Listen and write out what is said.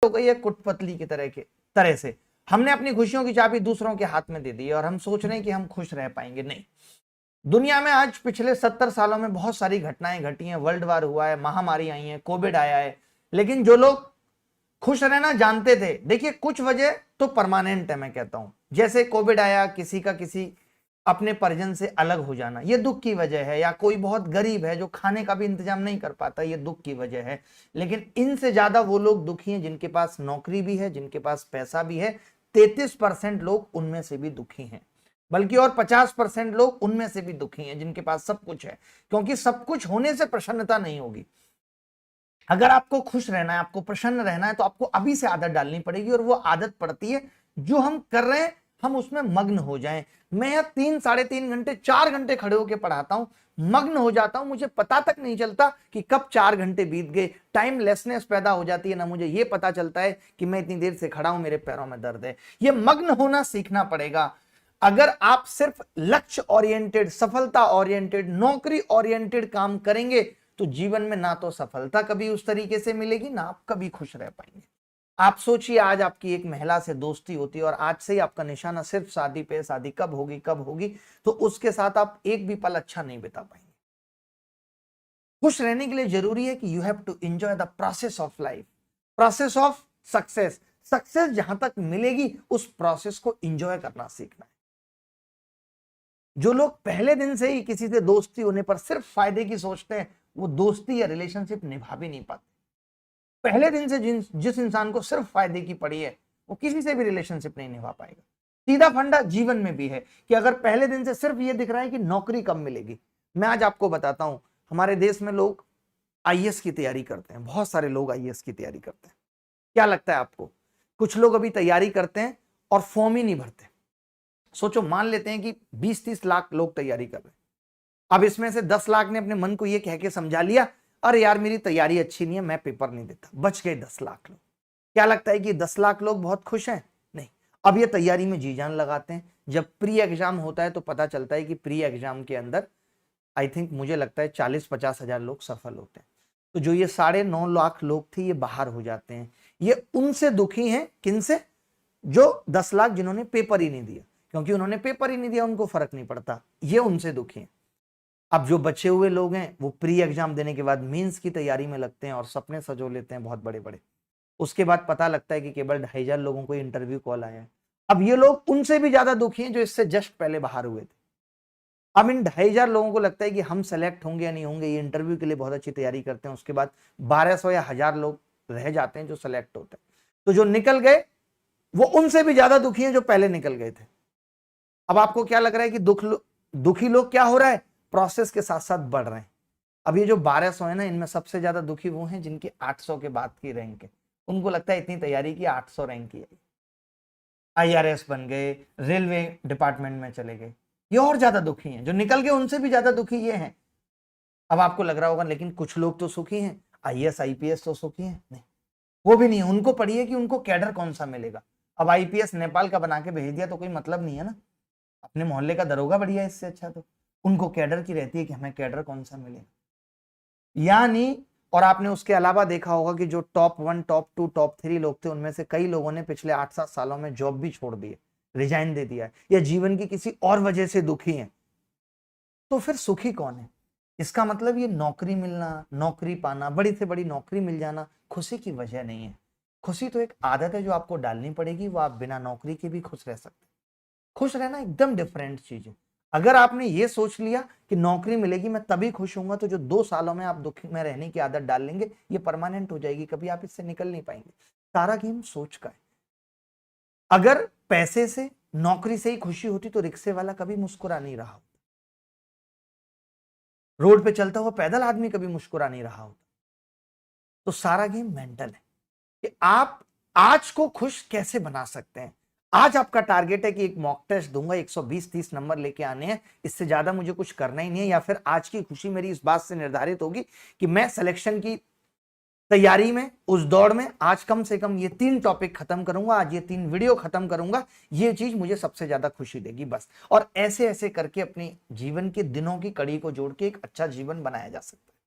हो गई है कुटपतली की तरह से। हमने अपनी खुशियों की चाबी दूसरों के हाथ में दे दी है और हम सोच रहे हैं कि हम खुश रह पाएंगे। नहीं, दुनिया में आज पिछले 70 सालों में बहुत सारी घटनाएं घटी हैं, वर्ल्ड वार हुआ है, महामारी आई है, कोविड आया है, लेकिन जो लोग खुश रहना जानते थे, देखिए कुछ वजह तो परमानेंट है, मैं कहता हूं, जैसे कोविड आया, किसी का किसी अपने परिजन से अलग हो जाना, ये दुख की वजह है, या कोई बहुत गरीब है जो खाने का भी इंतजाम नहीं कर पाता, ये दुख की वजह है। लेकिन इनसे ज्यादा वो लोग दुखी हैं जिनके पास नौकरी भी है, जिनके पास पैसा भी है। 33% लोग उनमें से भी दुखी हैं, बल्कि और 50% लोग उनमें से भी दुखी हैं जिनके पास सब कुछ है, क्योंकि सब कुछ होने से प्रसन्नता नहीं होगी। अगर आपको खुश रहना है, आपको प्रसन्न रहना है, तो आपको अभी से आदत डालनी पड़ेगी, और वो आदत पड़ती है जो हम कर रहे हैं, हम उसमें मग्न हो जाएं। मैं यहाँ 3, साढ़े 3 घंटे, 4 घंटे खड़े होकर पढ़ाता हूं, मग्न हो जाता हूं, मुझे पता तक नहीं चलता कि कब 4 घंटे बीत गए। टाइमलेसनेस पैदा हो जाती है, ना मुझे ये पता चलता है कि मैं इतनी देर से खड़ा हूं, मेरे पैरों में दर्द है। ये मग्न होना सीखना पड़ेगा। अगर आप सिर्फ लक्ष्य ओरिएंटेड, सफलता ओरिएंटेड, नौकरी ओरिएंटेड काम करेंगे, तो जीवन में ना तो सफलता कभी उस तरीके से मिलेगी, ना आप कभी खुश रह पाएंगे। आप सोचिए, आज आपकी एक महिला से दोस्ती होती है और आज से ही आपका निशाना सिर्फ शादी पे, शादी कब होगी कब होगी, तो उसके साथ आप एक भी पल अच्छा नहीं बिता पाएंगे। खुश रहने के लिए जरूरी है कि you have to enjoy the process of life, process of success. Success जहां तक मिलेगी, उस प्रोसेस को एंजॉय करना सीखना है। जो लोग पहले दिन से ही किसी से दोस्ती होने पर सिर्फ फायदे की सोचते हैं, वो दोस्ती या रिलेशनशिप निभा भी नहीं पाते। पहले दिन से जिस इंसान को सिर्फ फायदे की पड़ी है, वो किसी से भी रिलेशनशिप नहीं निभा पाएगा। सीधा फंडा जीवन में भी है कि अगर पहले दिन से सिर्फ ये दिख रहा है कि नौकरी कब मिलेगी। मैं आज आपको बताता हूं, हमारे देश में लोग आईएएस की तैयारी करते हैं, बहुत सारे लोग आईएएस की तैयारी करते हैं। क्या लगता है आपको? कुछ लोग अभी तैयारी करते हैं और फॉर्म ही नहीं भरते। सोचो, मान लेते हैं कि 20-30 लाख लोग तैयारी कर रहे हैं। अब इसमें से 10 लाख ने अपने मन को यह कह के समझा लिया, अरे यार मेरी तैयारी अच्छी नहीं है, मैं पेपर नहीं देता। बच गए 10 लाख लोग। क्या लगता है कि 10 लाख लोग बहुत खुश हैं? नहीं। अब ये तैयारी में जी जान लगाते हैं। जब प्री एग्जाम होता है तो पता चलता है कि प्री एग्जाम के अंदर आई थिंक, मुझे लगता है 40-50 हजार लोग सफल होते हैं। तो जो ये 9.5 लाख लोग थे, ये बाहर हो जाते हैं। ये उनसे दुखी हैं, किनसे? जो 10 लाख जिन्होंने पेपर ही नहीं दिया, क्योंकि उन्होंने पेपर ही नहीं दिया, उनको फर्क नहीं पड़ता, ये उनसे दुखी हैं। अब जो बचे हुए लोग हैं, वो प्री एग्जाम देने के बाद मींस की तैयारी में लगते हैं और सपने सजो लेते हैं बहुत बड़े बड़े। उसके बाद पता लगता है कि केवल 2,500 लोगों को इंटरव्यू कॉल आया है। अब ये लोग उनसे भी ज्यादा दुखी हैं जो इससे जस्ट पहले बाहर हुए थे। अब इन 2,500 लोगों को लगता है कि हम सेलेक्ट होंगे या नहीं होंगे। ये इंटरव्यू के लिए बहुत अच्छी तैयारी करते हैं, उसके बाद 1200 या 1000 लोग रह जाते हैं जो सेलेक्ट होते हैं। तो जो निकल गए, वो उनसे भी ज्यादा दुखी हैं जो पहले निकल गए थे। अब आपको क्या लग रहा है कि दुखी लोग क्या हो रहा है? प्रोसेस के साथ साथ बढ़ रहे हैं। अब ये जो 1200 है ना, इनमें सबसे ज्यादा दुखी वो हैं जिनकी 800 के बाद की रैंक है। उनको लगता है इतनी तैयारी की, 800 रैंक की है, आईआरएस बन गए, रेलवे डिपार्टमेंट में चले गए। ये और ज्यादा दुखी हैं। जो निकल गए उनसे भी ज्यादा दुखी ये हैं। अब आपको लग रहा होगा लेकिन कुछ लोग तो सुखी हैं, आईएएस आईपीएस तो सुखी हैं। नहीं, वो भी नहीं। उनको पढ़िए कि उनको कैडर कौन सा मिलेगा। अब आईपीएस नेपाल का बना के भेज दिया तो कोई मतलब नहीं है ना, अपने मोहल्ले का दरोगा बढ़िया, इससे अच्छा। तो उनको कैडर की रहती है कि हमें कैडर कौन सा मिलेगा, यानी। और आपने उसके अलावा देखा होगा कि जो टॉप 1, टॉप 2, टॉप 3 लोग थे, उनमें से कई लोगों ने पिछले 8-7 सालों में जॉब भी छोड़ दी है, रिजाइन दे दिया है, या जीवन की किसी और वजह से दुखी हैं। तो फिर सुखी कौन है? इसका मतलब ये नौकरी मिलना, नौकरी पाना, बड़ी से बड़ी नौकरी मिल जाना खुशी की वजह नहीं है। खुशी तो एक आदत है जो आपको डालनी पड़ेगी। वो आप बिना नौकरी के भी खुश रह सकते हैं। खुश रहना एकदम डिफरेंट चीज है। अगर आपने ये सोच लिया कि नौकरी मिलेगी मैं तभी खुश होऊंगा, तो जो 2 सालों में आप दुखी में रहने की आदत डाल लेंगे, ये परमानेंट हो जाएगी, कभी आप इससे निकल नहीं पाएंगे। सारा गेम सोच का है। अगर पैसे से, नौकरी से ही खुशी होती तो रिक्शे वाला कभी मुस्कुरा नहीं रहा होता, रोड पे चलता हुआ पैदल आदमी कभी मुस्कुरा नहीं रहा होता। तो सारा गेम मेंटल है कि आप आज को खुश कैसे बना सकते हैं। आज आपका टारगेट है कि एक मॉक टेस्ट दूंगा, 120-30 नंबर लेके आने हैं, इससे ज्यादा मुझे कुछ करना ही नहीं है। या फिर आज की खुशी मेरी इस बात से निर्धारित होगी कि मैं सिलेक्शन की तैयारी में, उस दौड़ में आज कम से कम ये 3 टॉपिक खत्म करूंगा, आज ये 3 वीडियो खत्म करूंगा, ये चीज मुझे सबसे ज्यादा खुशी देगी, बस। और ऐसे ऐसे करके अपने जीवन के दिनों की कड़ी को जोड़ के एक अच्छा जीवन बनाया जा सकता है।